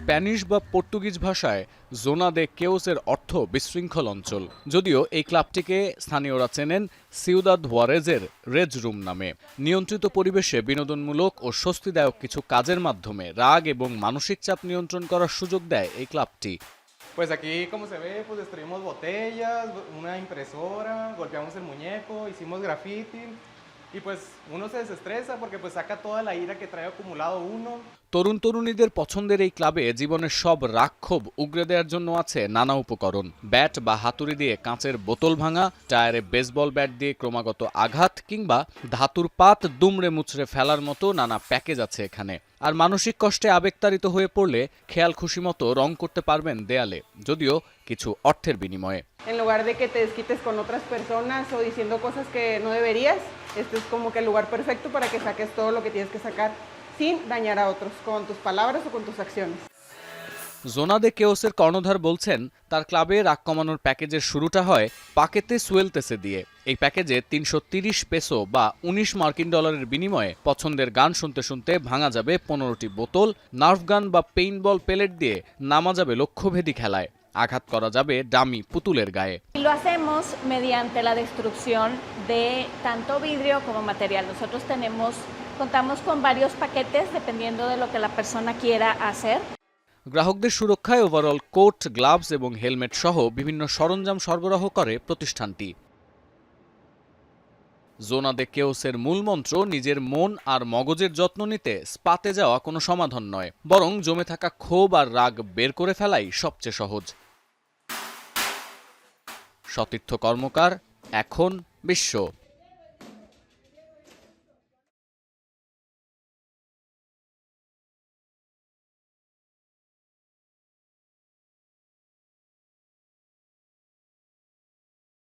Spanish বা Portuguese ভাষায় জোনা দে কেওসের অর্থ বিশৃঙ্খল অঞ্চল। যদিও এই ক্লাবটিকে স্থানীয়রা চেনেন সিউদাদ ওয়ারেজের রেজ রুম নামে। নিয়ন্ত্রিত পরিবেশে বিনোদনমূলক ও স্বস্তিদায়ক কিছু কাজের মাধ্যমে রাগ এবং মানসিক চাপ নিয়ন্ত্রণ করার সুযোগ দেয় এই ক্লাবটি। Pues aquí, como se ve, pues destruimos botellas, una impresora, golpeamos el muñeco, hicimos graffiti y pues uno se desestresa porque pues saca toda la ira que trae acumulado uno. তরুণ তরুণীদের পছন্দের এই ক্লাবে জীবনের সব রাগ ক্ষোভ উগরে দেওয়ার জন্য আছে নানা উপকরণ। ব্যাট বা হাতুড়ি দিয়ে কাঁচের বোতল ভাঙা, টায়ারে বেসবল ব্যাট দিয়ে ক্রমাগত আঘাত কিংবা ধাতুর পাত দুমড়ে মুচড়ে ফেলার মতো নানা প্যাকেজ আছে এখানে। আর মানসিক কষ্টে আবেগতাড়িত হয়ে পড়লে খেয়াল খুশি মতো রং করতে পারবেন দেয়ালে, যদিও কিছু অর্থের বিনিময়ে। En lugar de que te desquites con otras personas o diciendo cosas que no deberías, este es como que el lugar perfecto para que saques todo lo que tienes que sacar sin dañar a otros, con tus palabras o con tus acciones. জোনা দে কেওসের কর্ণধার বলছেন, তার ক্লাবে রাগ কমানোর প্যাকেজের শুরুটা হয় পাকেতে সুয়েলতেসে দিয়ে। এই প্যাকেজে ৩৩০ পেসো বা ১৯ মার্কিন ডলারের বিনিময়ে পছন্দের গান শুনতে শুনতে ভাঙা যাবে ১৫টি বোতল, নার্ভ গান বা পেইন্টবল পেলেট দিয়ে নামা যাবে লক্ষ্যভেদী খেলায়, আঘাত করা যাবে ডামি পুতুলের গায়ে। Lo hacemos mediante la destrucción de tanto vidrio como material. Nosotros contamos con varios paquetes dependiendo de lo que la persona quiera hacer. গ্রাহকদের সুরক্ষায় ওভারঅল কোট, গ্লাভস এবং হেলমেট সহ বিভিন্ন সরঞ্জাম সরবরাহ করে প্রতিষ্ঠানটি। জোনা দে কেওসের মূল মন্ত্র নিজের মন আর মগজের যত্ন নিতে স্পাতে যাওয়া কোনো সমাধান নয়, বরং জমে থাকা ক্ষোভ আর রাগ বের করে ফেলাই সবচেয়ে সহজ। সতীর্থ কর্মকার, এখন বিশ্ব।